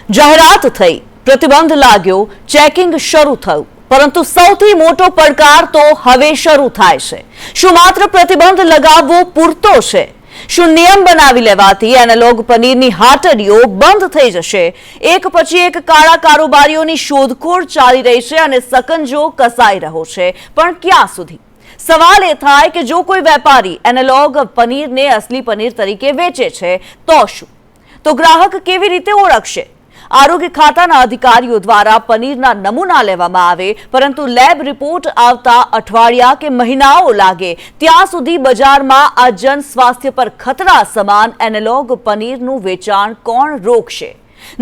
જાહેરાત થઈ, પ્રતિબંધ લાગ્યો, ચેકિંગ શરૂ થયું, પરંતુ સૌથી મોટો પડકાર તો હવે શરૂ થાય છે। શું માત્ર પ્રતિબંધ લગાવવો પૂરતો છે? શું નિયમ બનાવી લેવાથી એનાલોગ પનીરની હાટડીઓ બંધ થઈ જશે? એક પછી એક કાળા કારોબારીઓની શોધખોળ ચાલી રહી છે અને સકંજો કસાઈ રહ્યો છે, પણ ક્યાં સુધી? સવાલ એ થાય કે જો કોઈ વેપારી એનાલોગ પનીરને અસલી પનીર તરીકે વેચે છે તો શું? તો ગ્રાહક કેવી રીતે ઓળખશે? આરોગ્ય ખાતાના અધિકારીઓ દ્વારા પનીરના નમૂના લેવામાં આવે, પરંતુ લેબ રિપોર્ટ આવતા અઠવાડિયા કે મહિનાઓ લાગે, ત્યાં સુધી બજારમાં આ જન સ્વાસ્થ્ય પર ખતરા સમાન એનાલોગ પનીરનું વેચાણ કોણ રોકશે?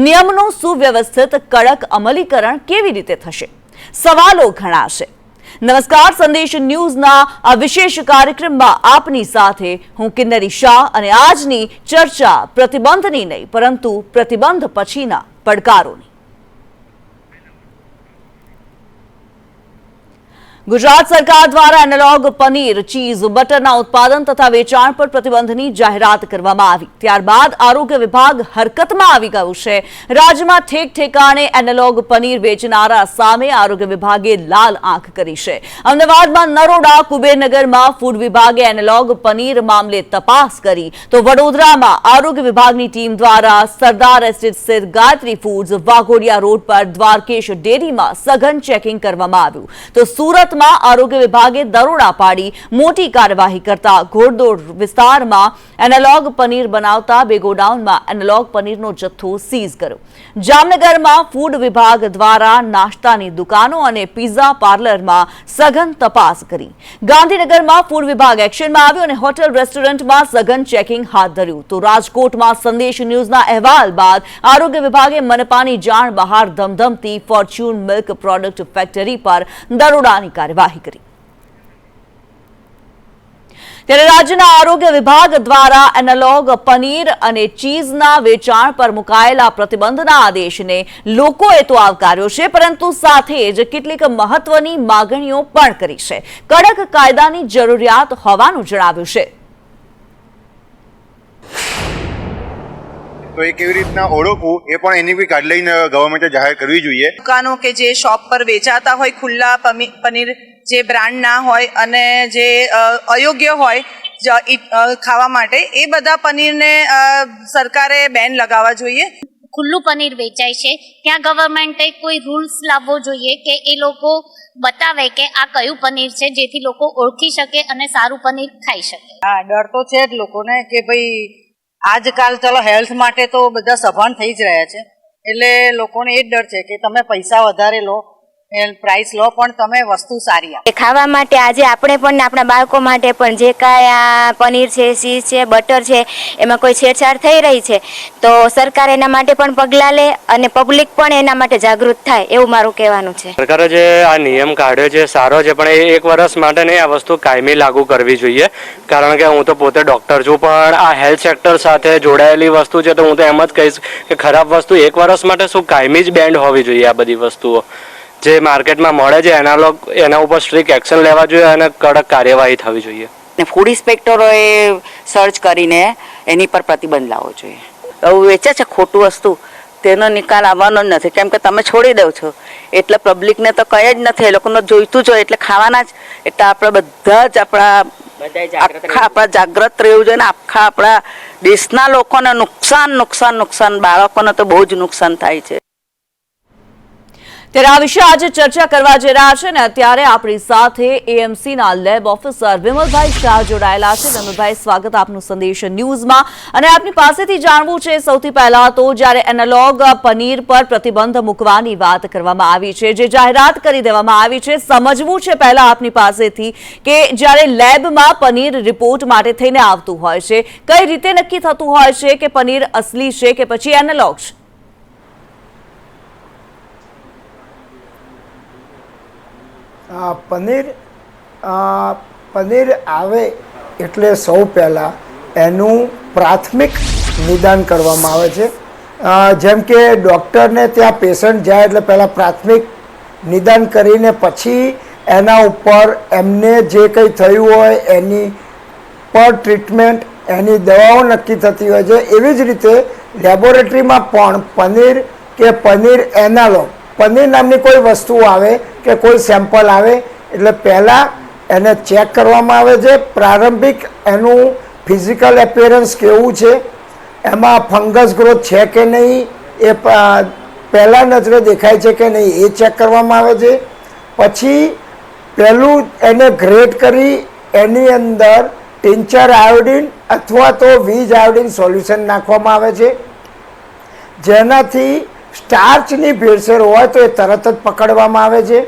નિયમનું સુવ્યવસ્થિત કડક અમલીકરણ કેવી રીતે થશે? સવાલો ઘણા છે। નમસ્કાર, સંદેશ ન્યૂઝના આ વિશેષ કાર્યક્રમમાં આપની સાથે હું કિન્નરી શાહ અને આજની ચર્ચા પ્રતિબંધની નહીં, પરંતુ પ્રતિબંધ પછીના પડકારોની। ગુજરાત સરકાર દ્વારા એનાલોગ પનીર, ચીઝ, બટરના ઉત્પાદન તથા વેચાણ પર પ્રતિબંધની જાહેરાત કરવામાં આવી। ત્યારબાદ આરોગ્ય વિભાગ હરકતમાં આવી ગયું છે। રાજ્યમાં ઠેક ઠેકાણે એનાલોગ પનીર વેચનારા સામે આરોગ્ય વિભાગે લાલ આંખ કરી છે। અમદાવાદમાં નરોડા, કુબેરનગરમાં ફૂડ વિભાગે એનાલોગ પનીર મામલે તપાસ કરી, તો વડોદરામાં આરોગ્ય વિભાગની ટીમ દ્વારા સરદાર એસ્ટેટ સ્થિત ગાયત્રી ફૂડ્સ, વાઘોડિયા રોડ પર દ્વારકેશ ડેરીમાં સઘન ચેકિંગ કરવામાં આવ્યું, તો સુરત આરોગ્ય વિભાગે દરોડા પાડી મોટી કાર્યવાહી કરતા ઘોડદોડ વિસ્તારમાં એનાલોગ પનીર બનાવતા બે ગોડાઉનમાં એનાલોગ પનીરનો જથ્થો સીઝ કર્યો। જામનગરમાં ફૂડ વિભાગ દ્વારા નાસ્તાની દુકાનો અને પિઝા પાર્લરમાં સઘન તપાસ કરી। ગાંધીનગરમાં ફૂડ વિભાગ એક્શનમાં આવ્યો અને હોટેલ રેસ્ટોરન્ટમાં સઘન ચેકિંગ હાથ ધર્યું। તો રાજકોટમાં સંદેશ ન્યૂઝના અહેવાલ બાદ આરોગ્ય વિભાગે મનપાની જાણ બહાર ધમધમતી ફોર્ચ્યુન મિલ્ક પ્રોડક્ટ ફેક્ટરી પર દરોડાની કાર્યવાહી કરી। ત્યારે રાજ્યના આરોગ્ય વિભાગ દ્વારા એનાલોગ પનીર અને ચીઝના વેચાણ પર મુકાયેલા પ્રતિબંધના આદેશને લોકોએ તો આવકાર્યો છે, પરંતુ સાથે જ કેટલીક મહત્વની માગણીઓ પણ કરી છે। કડક કાયદાની જરૂરિયાત હોવાનું જણાવ્યું છે। તો એ કેવી રીતના ઓળખવું એ પણ એની બી ગાઈડલાઈન ગવર્મેન્ટે જાહેર કરવી જોઈએ। દુકાનો કે જે શોપ પર વેચાતા હોય ખુલ્લા પનીર, જે બ્રાન્ડ ના હોય અને જે અયોગ્ય હોય ખાવા માટે, એ બધા પનીરને સરકારે બેન લગાવવા જોઈએ। ખુલ્લું પનીર વેચાય છે ત્યાં ગવર્મેન્ટે કોઈ રૂલ્સ લાવવો જોઈએ કે એ લોકો બતાવે કે આ કયું પનીર છે, જેથી લોકો ઓળખી શકે અને સારું પનીર ખાઈ શકે। હા, ડર તો છે જ લોકોને કે ભાઈ આજકાલ ચલો હેલ્થ માટે તો બધા સભાન થઈ જ રહ્યા છે, એટલે લોકોને એ જ ડર છે કે તમે પૈસા વધારે લો, પ્રાઇસ લો, પણ તમે વસ્તુ સારી આપો। ખાવા માટે આજે આપણે પણ આપણા બાળકો માટે પણ જે કાંઈ આ પનીર છે, ચીઝ છે, બટર છે, એમાં કોઈ છેડછાડ થઈ રહી છે તો સરકાર એના માટે પણ પગલાં લે અને પબ્લિક પણ એના માટે જાગૃત થાય, એવું મારું કહેવાનું છે। સરકારે જે આ નિયમ કાઢ્યો છે સારો છે, પણ એ 1 વર્ષ માટે નહીં, આ વસ્તુ કાયમી લાગુ કરવી જોઈએ। કારણ કે હું તો પોતે ડૉક્ટર છું, પણ આ હેલ્થ સેક્ટર સાથે જોડાયેલી વસ્તુ છે, તો હું તો એમ જ કહીશ કે ખરાબ વસ્તુ 1 વર્ષ માટે શું કાયમી જ બેન્ડ હોવી જોઈએ। આ બધી વસ્તુઓ જે માર્કેટમાં મળે છે એનાલોગ, એના ઉપર સ્ટ્રિક્ટ એક્શન લેવા જોઈએ અને કડક કાર્યવાહી થવી જોઈએ। ફૂડ ઇન્સ્પેક્ટરોએ સર્ચ કરીને એની પર પ્રતિબંધ લાવવો જોઈએ। એવું વેચે છે ખોટું વસ્તુ, તેનો નિકાલ આવવાનો જ નથી, કેમ કે તમે છોડી દો છો એટલે પબ્લિકને તો કંઈ જ નથી, એ લોકોને જોઈતું જ હોય એટલે ખાવાના જ। એટલે આપણે બધા જ આપણા જાગ્રત રહેવું જોઈએ ને આખા આપણા દેશના લોકોને નુકસાન, બાળકોને તો બહુ જ નુકસાન થાય છે। ત્યારે આ વિશે આજે ચર્ચા કરવા જઈ રહ્યા છે ને અત્યારે આપણી સાથે એએમસીના લેબ ઓફિસર વિમલભાઈ શાહ જોડાયેલા છે। વિમલભાઈ, સ્વાગત આપનું સંદેશ ન્યૂઝમાં। અને આપની પાસેથી જાણવું છે સૌથી પહેલા તો, જ્યારે એનાલોગ પનીર પર પ્રતિબંધ મૂકવાની વાત કરવામાં આવી છે, જે જાહેરાત કરી દેવામાં આવી છે, સમજવું છે પહેલા આપની પાસેથી કે જ્યારે લેબમાં પનીર રિપોર્ટ માટે થઈને આવતું હોય છે, કઈ રીતે નક્કી થતું હોય છે કે પનીર અસલી છે કે પછી એનાલોગ છે? પનીર આવે એટલે સૌ પહેલાં એનું પ્રાથમિક નિદાન કરવામાં આવે છે। જેમ કે ડૉક્ટરને ત્યાં પેશન્ટ જાય એટલે પહેલાં પ્રાથમિક નિદાન કરીને પછી એના ઉપર એમને જે કંઈ થયું હોય એની પર ટ્રીટમેન્ટ, એની દવાઓ નક્કી થતી હોય છે। એવી જ રીતે લેબોરેટરીમાં પણ પનીર કે પનીર એનાલોગ પનીર નામની કોઈ વસ્તુ આવે કે કોઈ સેમ્પલ આવે એટલે પહેલાં એને ચેક કરવામાં આવે છે. પ્રારંભિક એનું ફિઝિકલ એપિયરન્સ કેવું છે, એમાં ફંગસ ગ્રોથ છે કે નહીં, એ પહેલાં નજરે દેખાય છે કે નહીં એ ચેક કરવામાં આવે છે. પછી પહેલું એને ગ્રેડ કરી એની અંદર ટિંચર આયોડિન અથવા તો વીજ આયોડિન સોલ્યુશન નાખવામાં આવે છે, જેનાથી સ્ટાર્ચની ભેળસેળ હોય તો એ તરત જ પકડવામાં આવે છે.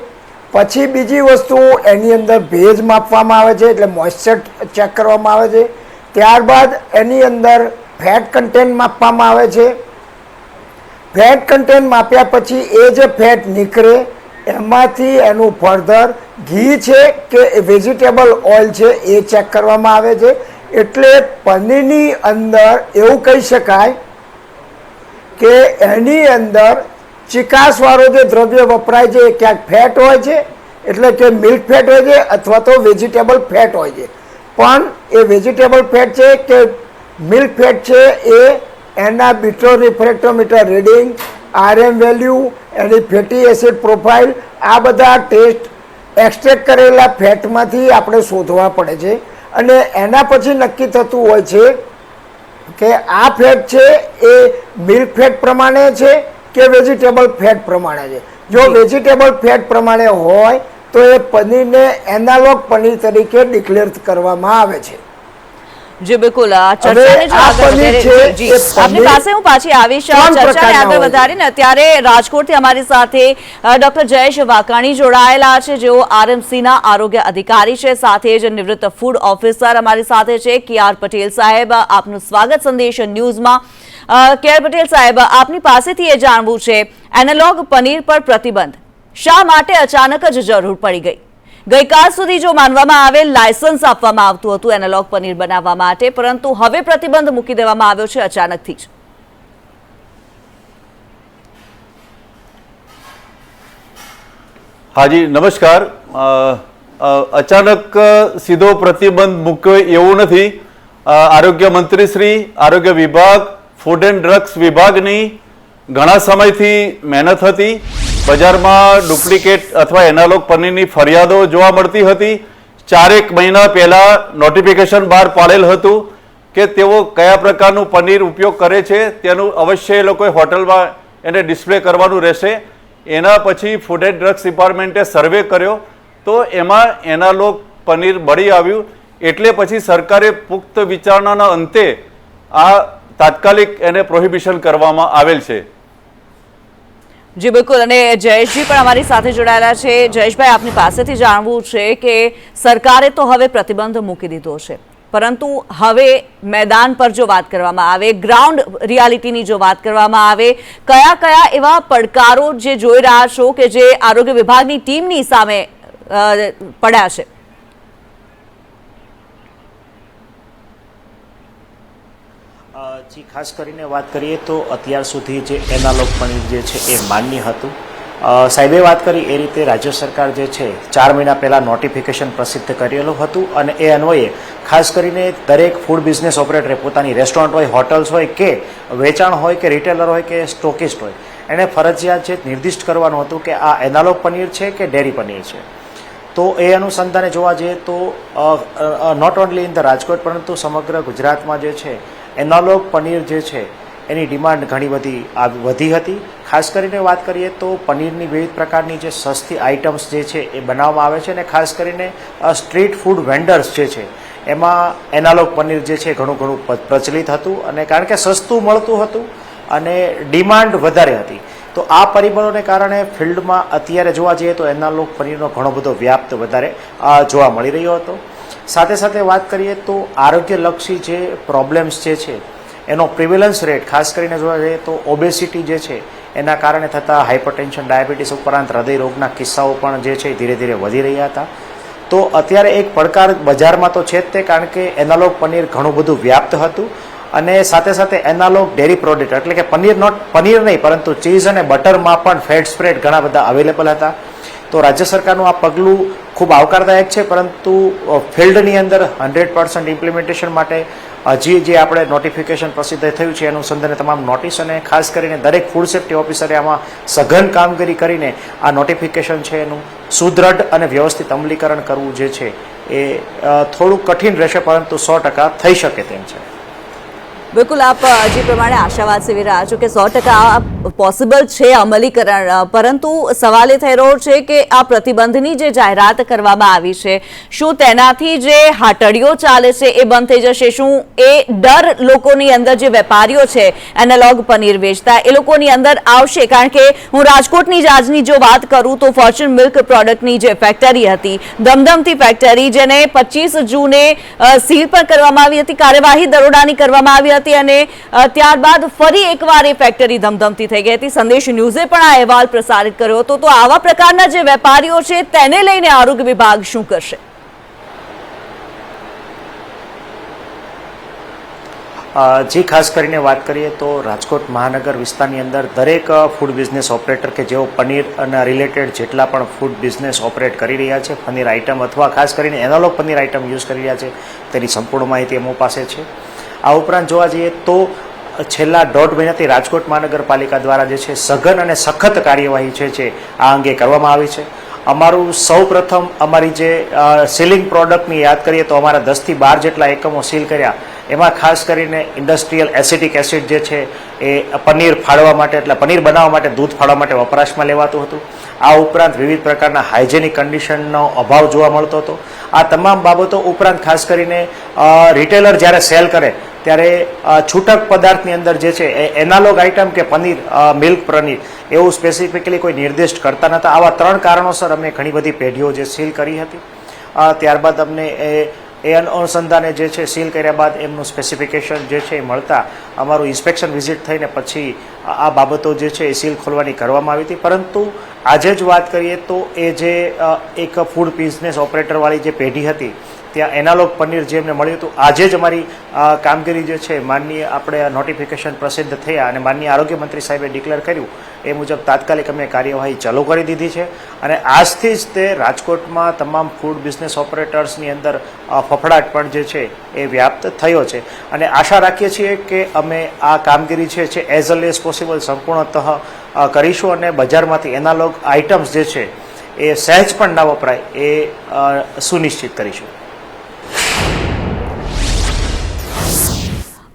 પછી બીજી વસ્તુ એની અંદર ભેજ માપવામાં આવે છે, એટલે મોઇશ્ચર ચેક કરવામાં આવે છે. ત્યારબાદ એની અંદર ફેટ કન્ટેન્ટ માપવામાં આવે છે. ફેટ કન્ટેન્ટ માપ્યા પછી એ જે ફેટ નીકળે એમાંથી એનું ફર્ધર ઘી છે કે વેજીટેબલ ઓઇલ છે એ ચેક કરવામાં આવે છે. એટલે પનીરની અંદર એવું કહી શકાય કે એની અંદર ચિકાસવાળો જે દ્રવ્ય વપરાય છે એ ક્યાંક ફેટ હોય છે, એટલે કે મિલ્ક ફેટ હોય છે અથવા તો વેજીટેબલ ફેટ હોય છે. પણ એ વેજીટેબલ ફેટ છે કે મિલ્ક ફેટ છે એ એના બીટ્રો રિફ્રેક્ટોમીટર રીડિંગ, RM વેલ્યુ, એની ફેટી એસિડ પ્રોફાઇલ, આ બધા ટેસ્ટ એક્સટ્રેક્ટ કરેલા ફેટમાંથી આપણે શોધવા પડે છે. અને એના પછી નક્કી થતું હોય છે કે આ ફેટ છે એ મિલ્ક ફેટ પ્રમાણે છે કે વેજીટેબલ ફેટ પ્રમાણે છે. જો વેજીટેબલ ફેટ પ્રમાણે હોય તો એ પનીરને એનાલોગ પનીર તરીકે ડિક્લેર કરવામાં આવે છે. જી બિલકુલ, આ ચર્ચાને જો આગળ વધારે જી આપની પાસે હું પાછી આવીશ ચર્ચાને આગળ વધારીને. અત્યારે રાજકોટથી અમારી સાથે ડોક્ટર જયેશ વાકાણી જોડાયેલા છે, જેઓ RMCના આરોગ્ય અધિકારી છે, સાથે જ નિવૃત્ત ફૂડ ઓફિસર અમારી સાથે છે KR પટેલ સાહેબ. આપનું સ્વાગત સંદેશ ન્યૂઝમાં. KR પટેલ સાહેબ, આપની પાસેથી એ જાણવું છે, એનાલોગ પનીર પર પ્રતિબંધ શા માટે અચાનક જ જરૂર પડી ગઈ? ગઈકાલ સુધી જો માનવામાં આવે લાયસન્સ આપવામાં આવતું હતું એનાલોગ પનીર બનાવવા માટે, પરંતુ હવે પ્રતિબંધ મૂકી દેવામાં આવ્યો છે અચાનકથી જ. હાજી નમસ્કાર. અચાનક સીધો પ્રતિબંધ મૂક્યો એવું નથી. આરોગ્ય મંત્રી શ્રી, આરોગ્ય વિભાગ, ફૂડ એન્ડ ડ્રગ્સ વિભાગની ઘણા સમયથી મહેનત હતી. બજારમાં ડુપ્લિકેટ અથવા એનાલોગ પનીરની ફરિયાદો જોવા મળતી હતી. 4 મહિના પહેલા નોટિફિકેશન બહાર પાડેલ હતું કે તેઓ કયા પ્રકારનું પનીર ઉપયોગ કરે છે તેનું અવશ્ય એ લોકોએ હોટલમાં એને ડિસ્પ્લે કરવાનું રહેશે. એના પછી ફૂડ એન્ડ ડ્રગ્સ ડિપાર્ટમેન્ટે સર્વે કર્યો તો એમાં એનાલોગ પનીર મળી આવ્યું. એટલે પછી સરકારે પુખ્ત વિચારણાના અંતે આ તાત્કાલિક એને પ્રોહિબિશન કરવામાં આવેલ છે. જી બિલકુલ, અને જયેશજી પણ અમારી સાથે જોડાયેલા છે. જયેશભાઈ, આપની પાસેથી જાણવું છે કે સરકારે તો હવે પ્રતિબંધ મૂકી દીધો છે, પરંતુ હવે મેદાન પર જો વાત કરવામાં આવે, ગ્રાઉન્ડ રિયાલિટીની જો વાત કરવામાં આવે, કયા કયા એવા પડકારો જે જોઈ રહ્યા છો કે જે આરોગ્ય વિભાગની ટીમની સામે પડ્યા છે? જી, ખાસ કરીને વાત કરીએ તો અત્યાર સુધી જે એનાલોગ પનીર જે છે એ માન્ય હતું. સાહેબે વાત કરી એ રીતે રાજ્ય સરકાર જે છે 4 મહિના પહેલાં નોટિફિકેશન પ્રસિદ્ધ કરેલું હતું અને એ અન્વયે ખાસ કરીને દરેક ફૂડ બિઝનેસ ઓપરેટરે પોતાની રેસ્ટોરન્ટ હોય, હોટલ્સ હોય કે વેચાણ હોય કે રિટેલર હોય કે સ્ટોકિસ્ટ હોય, એણે ફરજિયાત જે નિર્દિષ્ટ કરવાનું હતું કે આ એનાલોગ પનીર છે કે ડેરી પનીર છે. તો એ અનુસંધાને જોવા જઈએ તો not only in the Rajkot પરંતુ સમગ્ર ગુજરાતમાં જે છે એનાલોગ પનીર જે છે એની ડિમાન્ડ ઘણી વધી હતી. ખાસ કરીને વાત કરીએ તો પનીરની વિવિધ પ્રકારની જે સસ્તી આઇટમ્સ જે છે એ બનાવવામાં આવે છે અને ખાસ કરીને સ્ટ્રીટ ફૂડ વેન્ડર્સ જે છે એમાં એનાલોગ પનીર જે છે ઘણું પ્રચલિત હતું અને કારણ કે સસ્તું મળતું હતું અને ડિમાન્ડ વધારે હતી. તો આ પરિબળોને કારણે ફિલ્ડમાં અત્યારે જોવા જઈએ તો એનાલોગ પનીરનો ઘણો બધો વ્યાપ વધારે જોવા મળી રહ્યો હતો. સાથે સાથે વાત કરીએ તો આરોગ્યલક્ષી જે પ્રોબ્લેમ્સ જે છે એનો પ્રિવેલન્સ રેટ ખાસ કરીને જોવા જઈએ તો ઓબેસિટી જે છે એના કારણે થતા હાઇપરટેન્શન, ડાયાબિટીસ ઉપરાંત હૃદય રોગના કિસ્સાઓ પણ જે છે ધીરે ધીરે વધી રહ્યા હતા. તો અત્યારે એક પડકાર બજારમાં તો છે જ તે, કારણ કે એનાલોગ પનીર ઘણું બધું વ્યાપ્ત હતું અને સાથે સાથે એનાલોગ ડેરી પ્રોડક્ટ એટલે કે પનીર નહીં પરંતુ ચીઝ અને બટરમાં પણ ફેટ સ્પ્રેડ ઘણા બધા અવેલેબલ હતા. તો રાજ્ય સરકારનું આ પગલું ખૂબ આવકારદાયક છે, પરંતુ ફિલ્ડની અંદર 100% ઇમ્પ્લિમેન્ટેશન માટે જે આપણે નોટિફિકેશન પ્રસિદ્ધ થયું છે એનું સંદર્ભે તમામ નોટિસ અને ખાસ કરીને દરેક ફૂડ સેફ્ટી ઓફિસરે આમાં સઘન કામગીરી કરીને આ નોટિફિકેશન છે એનું સુદૃઢ અને વ્યવસ્થિત અમલીકરણ કરવું જે છે એ થોડું કઠિન રહેશે, પરંતુ 100% થઈ શકે તેમ છે. બિલકુલ, આપ જે પ્રમાણે આશાવાદ સેવી રહ્યા છો કે 100% પોસિબલ છે અમલીકરણ, પરંતુ સવાલ એ થઈ રહ્યો છે કે આ પ્રતિબંધની જે જાહેરાત કરવામાં આવી છે, શું તેનાથી જે હાટડીઓ ચાલે છે એ બંધ થઈ જશે? શું એ ડર લોકોની અંદર, જે વેપારીઓ છે એનાલોગ પનીર વેચતા, એ લોકોની અંદર આવશે? કારણ કે હું રાજકોટની જ આજની જો વાત કરું તો ફોર્ચ્યુન મિલ્ક પ્રોડક્ટની જે ફેક્ટરી હતી, ધમધમતી ફેક્ટરી, જેને 25 જૂને સીલ પણ કરવામાં આવી હતી, કાર્યવાહી દરોડાની કરવામાં આવી હતી અને ત્યારબાદ ફરી એકવાર એ ફેક્ટરી ધમધમતી થઈ ગઈ હતી. સંદેશ ન્યૂઝે પણ આ અહેવાલ પ્રસારિત કર્યો હતો. તો આવા પ્રકારના જે વેપારીઓ છે તેને લઈને આરોગ્ય વિભાગ શું કરશે? જી, ખાસ કરીને વાત કરીએ તો રાજકોટ મહાનગર વિસ્તારની અંદર દરેક ફૂડ બિઝનેસ ઓપરેટર કે જેઓ પનીર અને રિલેટેડ જેટલા પણ ફૂડ બિઝનેસ ઓપરેટ કરી રહ્યા છે, પનીર આઇટમ અથવા ખાસ કરીને એનાલોગ પનીર આઇટમ યુઝ કરી રહ્યા છે, તેની સંપૂર્ણ માહિતી અમો પાસે છે. આ ઉપરાંત જોવા જઈએ તો છેલ્લા 1.5 મહિનાથી રાજકોટ મહાનગરપાલિકા દ્વારા જે છે સઘન અને સખત કાર્યવાહી છે આ અંગે કરવામાં આવી છે. અમારું સૌ પ્રથમ અમારી જે સીલિંગ પ્રોડક્ટની યાદ કરીએ તો અમારા 10 થી 12 જેટલા એકમો સીલ કર્યા. એમાં ખાસ કરીને ઇન્ડસ્ટ્રીયલ એસિટિક એસિડ જે છે એ પનીર ફાડવા માટે, એટલે પનીર બનાવવા માટે, દૂધ ફાડવા માટે વપરાશમાં લેવાતું હતું. આ ઉપરાંત વિવિધ પ્રકારના હાઇજેનિક કન્ડિશનનો અભાવ જોવા મળતો હતો. આ તમામ બાબતો ઉપરાંત ખાસ કરીને રિટેલર જ્યારે સેલ કરે ત્યારે છૂટક પદાર્થની અંદર જે છે એ એનાલોગ આઇટમ કે પનીર, મિલ્ક પનીર એવું સ્પેસિફિકલી કોઈ નિર્દિષ્ટ કરતા નહોતા. આવા 3 કારણોસર અમે ઘણી બધી પેઢીઓ જે સીલ કરી હતી. ત્યારબાદ અમને એ અનુસંધાને જે છે સીલ કર્યા બાદ એમનું સ્પેસિફિકેશન જે છે એ મળતા અમારું ઇન્સ્પેક્શન વિઝિટ થઈને પછી આ બાબતો જે છે એ સીલ ખોલવાની કરવામાં આવી હતી. પરંતુ આજે જ વાત કરીએ તો એ જે એક ફૂડ બિઝનેસ ઓપરેટરવાળી જે પેઢી હતી ત્યાં એનાલોગ પનીર જે એમને મળ્યું હતું, આજે જ અમારી કામગીરી જે છે માનનીય આપણે નોટિફિકેશન પ્રસિદ્ધ થયા અને માનનીય આરોગ્ય મંત્રી સાહેબે ડિક્લેર કર્યું એ મુજબ તાત્કાલિક અમે કાર્યવાહી ચાલુ કરી દીધી છે. અને આજથી જ તે રાજકોટમાં તમામ ફૂડ બિઝનેસ ઓપરેટર્સની અંદર ફફડાટ પણ જે છે એ વ્યાપ્ત થયો છે. અને આશા રાખીએ છીએ કે અમે આ કામગીરી છે એઝ અર્લી એઝ પોસિબલ સંપૂર્ણતઃ કરીશું અને બજારમાંથી એનાલોગ આઇટમ્સ જે છે એ સહેજ પણ ના વપરાય એ સુનિશ્ચિત કરીશું.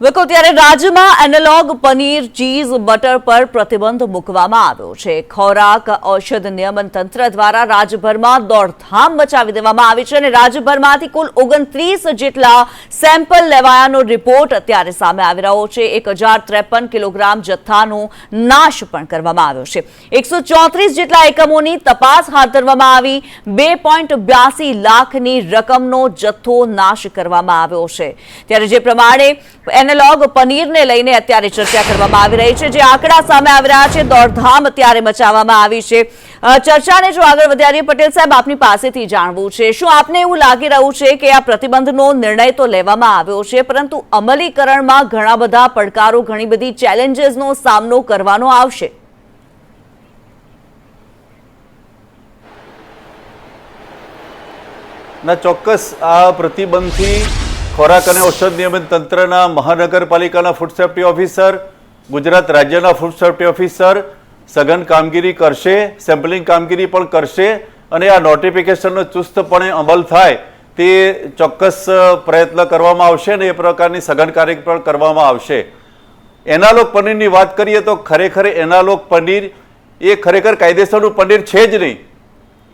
બિલકુલ, ત્યારે રાજ્યમાં એનાલોગ પનીર, ચીઝ, બટર પર પ્રતિબંધ મૂકવામાં આવ્યો છે. ખોરાક ઔષધ નિયમન તંત્ર દ્વારા રાજ્યભરમાં દોડધામ મચાવી દેવામાં આવી છે અને રાજ્યભરમાંથી કુલ 29 જેટલા સેમ્પલ લેવાયાનો રિપોર્ટ અત્યારે સામે આવી રહ્યો છે. 1053 કિલોગ્રામ જથ્થાનો નાશ પણ કરવામાં આવ્યો છે. 134 જેટલા એકમોની તપાસ હાથ ધરવામાં આવી. 2.82 લાખની રકમનો જથ્થો નાશ કરવામાં આવ્યો છે. ત્યારે જે પ્રમાણે એનાલોગ પનીરને લઈને અત્યારે ચર્ચા કરવામાં આવી રહી છે, જે આંકડા સામે આવી રહ્યા છે, દોડધામ અત્યારે મચાવવામાં આવી છે. ચર્ચાને જો આગળ વધારીએ, પટેલ સાહેબ, આપની પાસેથી જાણવું છે, શું આપને એવું લાગી રહ્યું છે કે આ પ્રતિબંધનો નિર્ણય તો લેવામાં આવ્યો છે, પરંતુ અમલીકરણમાં ઘણા બધા પડકારો, ઘણી બધી ચેલેન્જીસનો સામનો કરવાનો આવશે? ના, ચોક્કસ આ પ્રતિબંધથી ખોરાક અને ઔષધ નિયમન તંત્રના મહાનગરપાલિકાના ફૂડ સેફ્ટી ઓફિસર, ગુજરાત રાજ્યના ફૂડ સેફ્ટી ઓફિસર સઘન કામગીરી કરશે, સેમ્પલિંગ કામગીરી પણ કરશે અને આ નોટિફિકેશનનો ચુસ્તપણે અમલ થાય તે ચોક્કસ પ્રયત્ન કરવામાં આવશે અને એ પ્રકારની સઘન કાર્ય પણ કરવામાં આવશે. એનાલોગ પનીરની વાત કરીએ તો ખરેખર એનાલોગ પનીર એ ખરેખર કાયદેસરનું પનીર છે જ નહીં.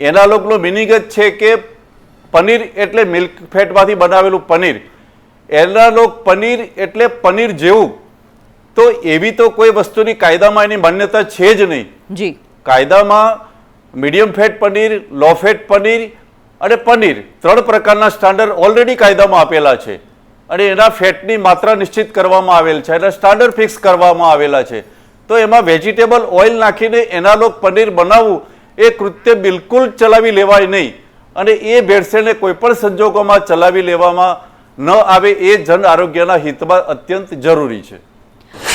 એનાલોગનો મિનિંગ જ છે કે પનીર એટલે મિલ્ક ફેટમાંથી બનાવેલું પનીર. એનાલોગ પનીર એટલે પનીર જેવું. તો એવી તો કોઈ વસ્તુની કાયદામાં એની માન્યતા છે જ નહીં. જી, કાયદામાં મીડિયમ ફેટ પનીર, લો ફેટ પનીર અને પનીર 3 પ્રકારના સ્ટાન્ડર્ડ ઓલરેડી કાયદામાં આપેલા છે અને એના ફેટની માત્રા નિશ્ચિત કરવામાં આવેલ છે, એના સ્ટાન્ડર્ડ ફિક્સ કરવામાં આવેલા છે. તો એમાં વેજીટેબલ ઓઇલ નાખીને એનાલોગ પનીર બનાવવું એ કૃત્ય બિલકુલ ચલાવી લેવાય નહીં અને એ ભેળસેળને કોઈ પણ સંજોગોમાં ચલાવી લેવામાં ન આવે એ જન આરોગ્યના હિતમાં અત્યંત જરૂરી છે.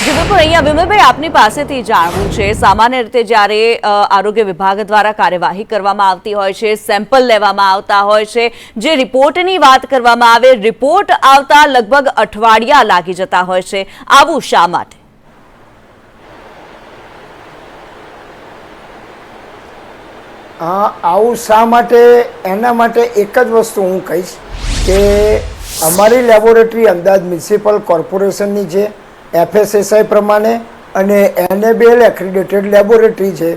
જી બિલકુલ, અહીંયા વિમલભાઈ આપની પાસેથી જાણવું છે, સામાન્ય રીતે જ્યારે આરોગ્ય વિભાગ દ્વારા કાર્યવાહી કરવામાં આવતી હોય છે, સેમ્પલ લેવામાં આવતા હોય છે, જે રિપોર્ટની વાત કરવામાં આવે, રિપોર્ટ આવતા લગભગ અઠવાડિયા લાગી જતા હોય છે, આવું શા માટે? આવું શા માટે? એના માટે એક જ વસ્તુ હું કહીશ કે અમારી લેબોરેટરી અમદાવાદ મ્યુનિસિપલ કોર્પોરેશનની છે, FSSI પ્રમાણે, અને NABL એક્રેડિટેડ લેબોરેટરી છે.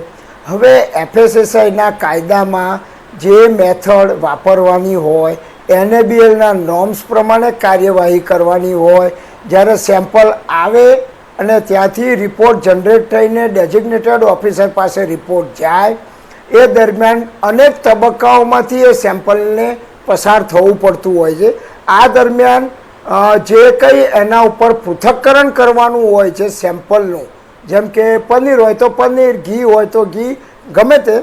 હવે FSSIના કાયદામાં જે મેથડ વાપરવાની હોય, NABLના નોર્મ્સ પ્રમાણે કાર્યવાહી કરવાની હોય, જ્યારે સેમ્પલ આવે અને ત્યાંથી રિપોર્ટ જનરેટ થઈને ડેઝિગ્નેટેડ ઓફિસર પાસે રિપોર્ટ જાય, એ દરમિયાન અનેક તબક્કાઓમાંથી એ સેમ્પલને પસાર થવું પડતું હોય છે. આ દરમિયાન જે કંઈ એના ઉપર પૃથક્કરણ કરવાનું હોય છે સેમ્પલનું, જેમ કે પનીર હોય તો પનીર, ઘી હોય તો ઘી, ગમે તે,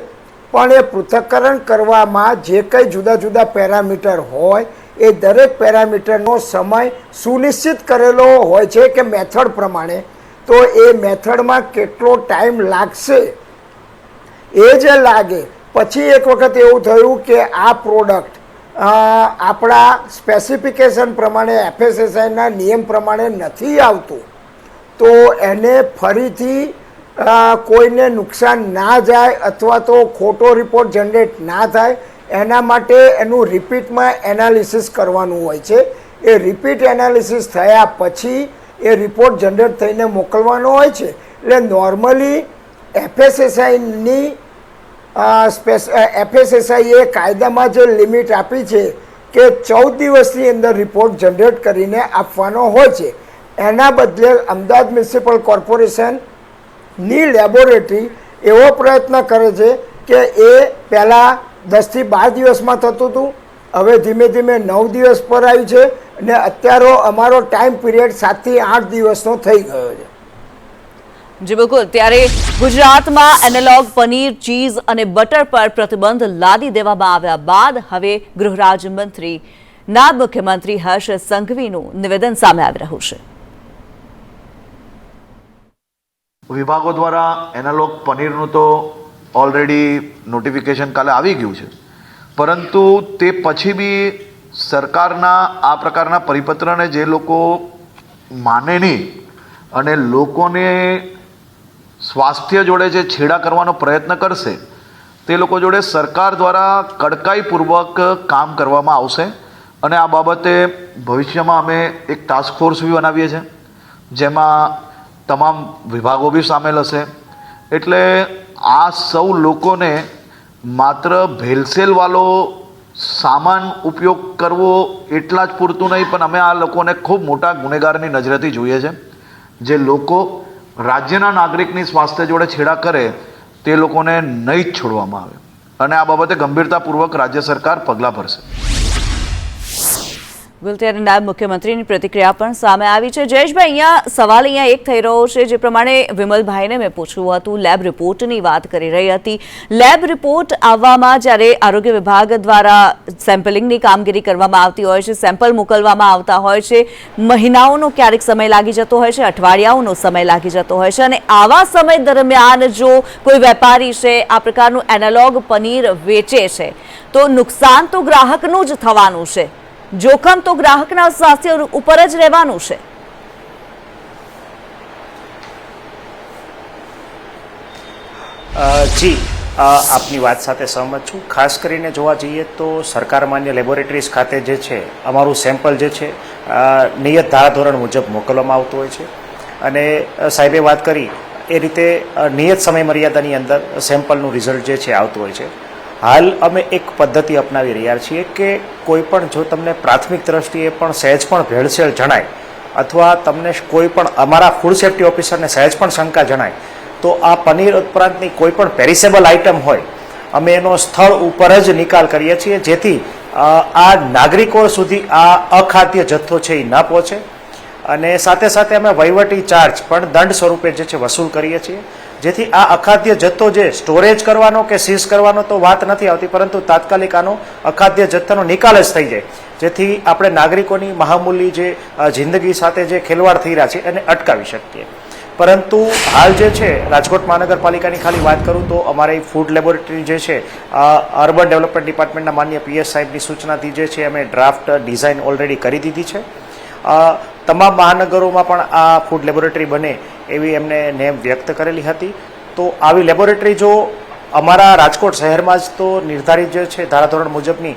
પણ એ પૃથક્કરણ કરવામાં જે કંઈ જુદા જુદા પેરામીટર હોય એ દરેક પેરામીટરનો સમય સુનિશ્ચિત કરેલો હોય છે કે મેથડ પ્રમાણે. તો એ મેથડમાં કેટલો ટાઈમ લાગશે, એ જે લાગે પછી એક વખત એવું થયું કે આ પ્રોડક્ટ આપણા સ્પેસિફિકેશન પ્રમાણે FSSIના નિયમ પ્રમાણે નથી આવતું, તો એને ફરીથી કોઈને નુકસાન ના જાય અથવા તો ખોટો રિપોર્ટ જનરેટ ના થાય એના માટે એનું રિપીટમાં એનાલિસિસ કરવાનું હોય છે. એ રિપીટ એનાલિસિસ થયા પછી એ રિપોર્ટ જનરેટ થઈને મોકલવાનો હોય છે. એટલે નોર્મલી FSSIની FSSIએ કાયદામાં જે લિમિટ આપી છે કે 14 દિવસની અંદર રિપોર્ટ જનરેટ કરીને આપવાનો હોય છે. એના બદલે અમદાવાદ મ્યુનિસિપલ કોર્પોરેશનની લેબોરેટરી એવો પ્રયત્ન કરે છે કે એ પહેલાં 10 થી 12 દિવસમાં થતું હતું, હવે ધીમે ધીમે 9 દિવસ પર આવ્યું છે, અને અત્યારે અમારો ટાઈમ પીરિયડ 7 થી 8 દિવસનો થઈ ગયો છે. જી બિલકુલ, ત્યારે ગુજરાતમાં એનાલોગ પનીર, ચીઝ અને બટર પર પ્રતિબંધ લાદી દેવામાં આવ્યા બાદ હવે ગૃહ રાજ્યમંત્રી, નાયબ મુખ્યમંત્રી હર્ષ સંઘવીનું નિવેદન સામે આવી રહ્યું છે. વિભાગો દ્વારા એનાલોગ પનીરનું તો ઓલરેડી નોટિફિકેશન કાલે આવી ગયું છે, પરંતુ તે પછી બી સરકારના આ પ્રકારના પરિપત્રને જે લોકો માને નહીં અને લોકોને સ્વાસ્થ્ય જોડે જે છેડા કરવાનો પ્રયત્ન કરશે, તે લોકો જોડે સરકાર દ્વારા કડકાઈપૂર્વક કામ કરવામાં આવશે. અને આ બાબતે ભવિષ્યમાં અમે એક ટાસ્ક ફોર્સ બી બનાવીએ છીએ, જેમાં તમામ વિભાગો બી સામેલ હશે. એટલે આ સૌ લોકોને માત્ર ભેલસેલવાળો સામાન ઉપયોગ કરવો એટલા જ પૂરતું નહીં, પણ અમે આ લોકોને ખૂબ મોટા ગુનેગારની નજરેથી જોઈએ છે. જે લોકો રાજ્યના નાગરિકની સ્વાસ્થ્ય જોડે છેડા કરે તે લોકોને નહીં જ છોડવામાં આવે, અને આ બાબતે ગંભીરતાપૂર્વક રાજ્ય સરકાર પગલાં ભરશે. ત્યારે નાયબ મુખ્યમંત્રીની પ્રતિક્રિયા પણ સામે આવી છે. જયેશભાઈ, અહીંયા સવાલ એક થઈ રહ્યો છે, જે પ્રમાણે વિમલભાઈને મેં પૂછ્યું હતું, લેબ રિપોર્ટની વાત કરી રહી હતી. લેબ રિપોર્ટ આવવામાં જ્યારે આરોગ્ય વિભાગ દ્વારા સેમ્પલિંગની કામગીરી કરવામાં આવતી હોય છે, સેમ્પલ મોકલવામાં આવતા હોય છે, મહિનાઓનો ક્યારેક સમય લાગી જતો હોય છે, અઠવાડિયાઓનો સમય લાગી જતો હોય છે, અને આવા સમય દરમિયાન જો કોઈ વેપારી છે આ પ્રકારનું એનાલોગ પનીર વેચે છે તો નુકસાન તો ગ્રાહકનું જ થવાનું છે, જોખમ તો ગ્રાહકના સ્વાસ્થ્ય ઉપર જ રહેવાનું છે. જી, આપની વાત સાથે સહમત છું. ખાસ કરીને જોવા જઈએ તો સરકાર માન્ય લેબોરેટરીઝ ખાતે જે છે અમારું સેમ્પલ જે છે નિયત ધારાધોરણ મુજબ મોકલવામાં આવતું હોય છે, અને સાહેબે વાત કરી એ રીતે નિયત સમય મર્યાદાની અંદર સેમ્પલનું રિઝલ્ટ જે છે આવતું હોય છે. હાલ અમે એક પદ્ધતિ અપનાવી રહ્યા છીએ કે કોઈ પણ જો તમને પ્રાથમિક દ્રષ્ટિએ પણ સહેજ પણ ભેળસેળ જણાય, અથવા તમને કોઈ પણ અમારા ફૂડ સેફ્ટી ઓફિસરને સહેજ પણ શંકા જણાય, તો આ પનીર ઉપરાંતની કોઈ પણ પેરિસેબલ આઇટમ હોય અમે એનો સ્થળ ઉપર જ નિકાલ કરીએ છીએ, જેથી આ નાગરિકો સુધી આ અખાદ્ય જથ્થો છે એ ન પહોંચે. અને સાથે સાથે અમે વહીવટી ચાર્જ પણ દંડ સ્વરૂપે જે છે વસૂલ કરીએ છીએ, જેથી આ અખાદ્ય જથ્થો જે સ્ટોરેજ કરવાનો કે સીઝ કરવાનો તો વાત નથી આવતી, પરંતુ તાત્કાલિક આનો અખાદ્ય જથ્થાનો નિકાલ જ થઈ જાય, જેથી આપણે નાગરિકોની મહામૂલી જે જિંદગી સાથે જે ખેલવાડ થઈ રહ્યા છે એને અટકાવી શકીએ. પરંતુ હાલ જે છે રાજકોટ મહાનગરપાલિકાની ખાલી વાત કરું તો અમારી ફૂડ લેબોરેટરી જે છે અર્બન ડેવલપમેન્ટ ડિપાર્ટમેન્ટના માન્ય પીએસ સાહેબની સૂચનાથી જે છે અમે ડ્રાફ્ટ ડિઝાઇન ઓલરેડી કરી દીધી છે. તમામ મહાનગરોમાં પણ આ ફૂડ લેબોરેટરી બને એવી એમને નેમ વ્યક્ત કરેલી હતી. તો આવી લેબોરેટરી જો અમારા રાજકોટ શહેરમાં જ તો નિર્ધારિત જે છે ધારાધોરણ મુજબની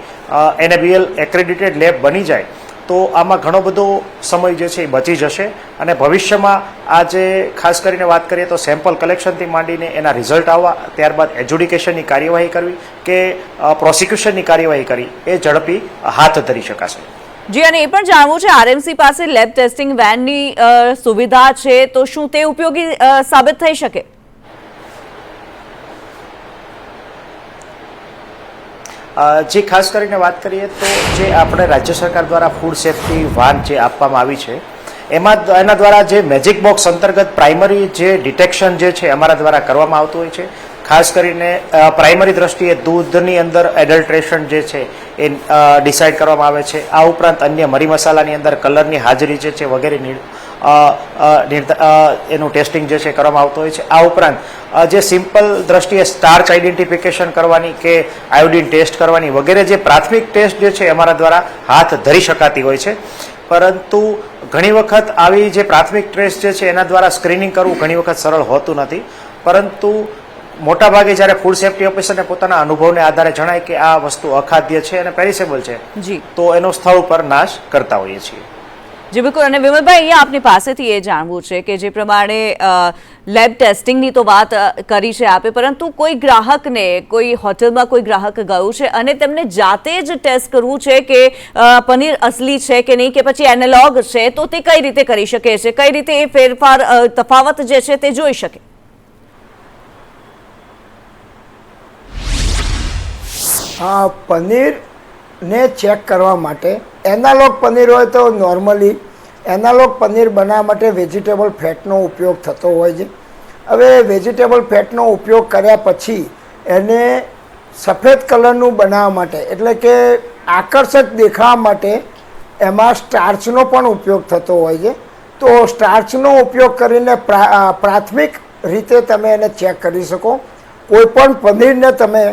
NABL એક્રેડિટેડ લેબ બની જાય તો આમાં ઘણો બધો સમય જે છે એ બચી જશે અને ભવિષ્યમાં આ જે ખાસ કરીને વાત કરીએ તો સેમ્પલ કલેક્શનથી માંડીને એના રિઝલ્ટ આવવા, ત્યારબાદ એજ્યુડિકેશનની કાર્યવાહી કરવી કે પ્રોસિક્યુશનની કાર્યવાહી કરવી એ ઝડપી હાથ ધરી શકાશે. જી, અને એ પણ જાણવું છે RMC પાસે લેબ ટેસ્ટિંગ વેનની સુવિધા છે, તો શું તે ઉપયોગી સાબિત થઈ શકે? જે ખાસ કરીને વાત કરીએ તો જે આપણે રાજ્ય સરકાર દ્વારા ફૂડ સેફ્ટી વાન જે આપવામાં આવી છે એના દ્વારા જે મેજિક બોક્સ અંતર્ગત પ્રાઇમરી જે ડિટેક્શન જે છે અમારા દ્વારા કરવામાં આવતું હોય છે. ખાસ કરીને પ્રાઇમરી દ્રષ્ટિએ દૂધની અંદર એડલ્ટ્રેશન જે છે એ ડિસાઇડ કરવામાં આવે છે. આ ઉપરાંત અન્ય મરી મસાલાની અંદર કલરની હાજરી જે છે વગેરેની એનું ટેસ્ટિંગ જે છે કરવામાં આવતું હોય છે. આ ઉપરાંત જે સિમ્પલ દ્રષ્ટિએ સ્ટાર્ચ આઈડેન્ટિફિકેશન કરવાની કે આયોડિન ટેસ્ટ કરવાની વગેરે જે પ્રાથમિક ટેસ્ટ જે છે અમારા દ્વારા હાથ ધરી શકાતી હોય છે. પરંતુ ઘણી વખત આવી જે પ્રાથમિક ટેસ્ટ જે છે એના દ્વારા સ્ક્રીનિંગ કરવું ઘણી વખત સરળ હોતું નથી. પરંતુ મોટાભાગે જ્યારે ફૂડ સેફ્ટી ઓફિસરને પોતાના અનુભવને આધારે જણાય કે આ વસ્તુ અખાદ્ય છે અને પેરિસેબલ છે તો એનો સ્થળ ઉપર નાશ કરતા હોઈએ છીએ. જી બિલકુલ. અને વિમલભાઈ, અહીંયા આપની પાસેથી એ જાણવું છે કે જે પ્રમાણે લેબ ટેસ્ટિંગની તો વાત કરી છે આપે, પરંતુ કોઈ ગ્રાહકને કોઈ હોટલમાં કોઈ ગ્રાહક ગયું છે અને તેમને જાતે જ ટેસ્ટ કરવું છે કે પનીર અસલી છે કે નહીં, કે પછી એનાલોગ છે, તો તે કઈ રીતે કરી શકે છે? કઈ રીતે એ ફેરફાર તફાવત જે છે તે જોઈ શકે? પનીરને ચેક કરવા માટે એનાલોગ પનીર હોય તો નોર્મલી એનાલોગ પનીર બનાવવા માટે વેજીટેબલ ફેટનો ઉપયોગ થતો હોય છે. હવે વેજીટેબલ ફેટનો ઉપયોગ કર્યા પછી એને સફેદ કલરનું બનાવવા માટે, એટલે કે આકર્ષક દેખાવા માટે એમાં સ્ટાર્ચનો પણ ઉપયોગ થતો હોય છે. તો સ્ટાર્ચનો ઉપયોગ કરીને પ્રાથમિક રીતે તમે એને ચેક કરી શકો. કોઈ પણ પનીરને તમે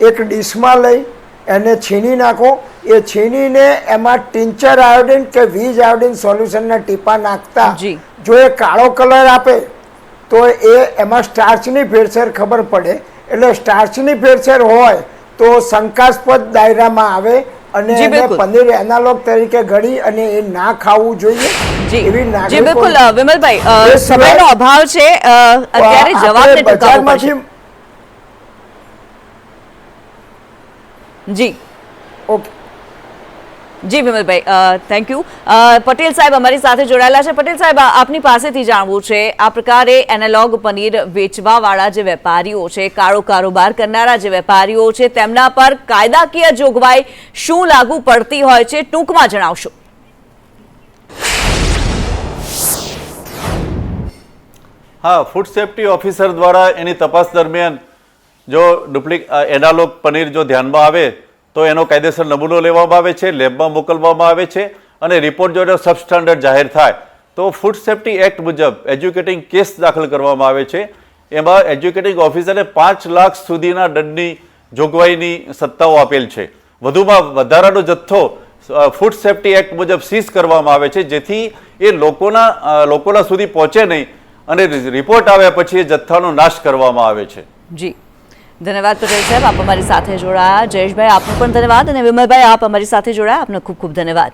એક ડીશમાં લઈ એને છીણી નાખો. એ છીણીને એમાં ટિંચર આયોડિન કે વીજ આયોડિન સોલ્યુશનના ટીપા નાખતા જો એ કાળો કલર આપે તો એ એમાં સ્ટાર્ચની ભેળસેળ ખબર પડે. એટલે સ્ટાર્ચની ભેળસેળ હોય તો શંકાસ્પદ દાયરામાં આવે અને એને પનીર એનાલોગ તરીકે ગણી અને એ ના ખાવું જોઈએ. જી બિલકુલ. વિમલભાઈ, સમયનો અભાવ છે, અત્યારે જવાબને ટૂંકાવવો પડશે. જી ઓકે. જી વિમલભાઈ, થેન્ક યુ. પટેલ સાહેબ અમારી સાથે જોડાયેલા છે. પટેલ સાહેબ, આપની પાસેથી જાણવું છે, આ પ્રકારે એનાલોગ પનીર વેચવાવાળા જે વેપારીઓ છે, કાળો કારોબાર કરનારા જે વેપારીઓ છે, તેમના પર કાયદાકીય જોગવાઈ શું લાગુ પડતી હોય છે? ટૂંકમાં જણાવશો. હા, ફૂડ સેફ્ટી ઓફિસર દ્વારા એની તપાસ દરમિયાન જો એનાલોગ પનીર જો ધ્યાનમાં આવે તો એનો કાયદેસર નમૂનો લેવામાં આવે છે, લેબમાં મોકલવામાં આવે છે અને રિપોર્ટ જો સબસ્ટાન્ડર્ડ જાહેર થાય તો ફૂડ સેફ્ટી એક્ટ મુજબ એજ્યુકેટિંગ કેસ દાખલ કરવામાં આવે છે. એમાં એજ્યુકેટિંગ ઓફિસરને 5 લાખ સુધીના દંડની જોગવાઈની સત્તાઓ આપેલ છે. વધુમાં વધારાનો જથ્થો ફૂડ સેફ્ટી એક્ટ મુજબ સીઝ કરવામાં આવે છે, જેથી એ લોકોના સુધી પહોંચે નહીં અને રિપોર્ટ આવ્યા પછી એ જથ્થાનો નાશ કરવામાં આવે છે. જી ધન્યવાદ પટેલ સાહેબ, આપ અમારી સાથે જોડાયા. જયેશભાઈ, આપનો પણ ધન્યવાદ. અને વિમલભાઈ, આપ અમારી સાથે જોડાયા, આપનો ખૂબ ખૂબ ધન્યવાદ.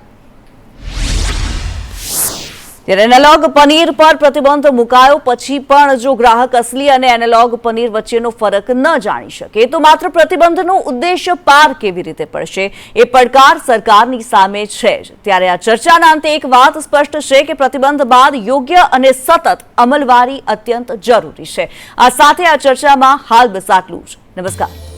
ત્યારે એનાલોગ પનીર પર પ્રતિબંધ મુકાયો પછી પણ જો ગ્રાહક અસલી અને એનાલોગ પનીર વચ્ચેનો ફરક ન જાણી શકે તો માત્ર પ્રતિબંધનો ઉદ્દેશ્ય પાર કેવી રીતે પડશે? એ પડકાર સરકારની સામે છે જ. ત્યારે આ ચર્ચાના અંતે એક વાત સ્પષ્ટ છે કે પ્રતિબંધ બાદ યોગ્ય અને સતત અમલવારી અત્યંત જરૂરી છે. આ સાથે આ ચર્ચામાં હાલ બસ આટલું જ. નમસ્કાર.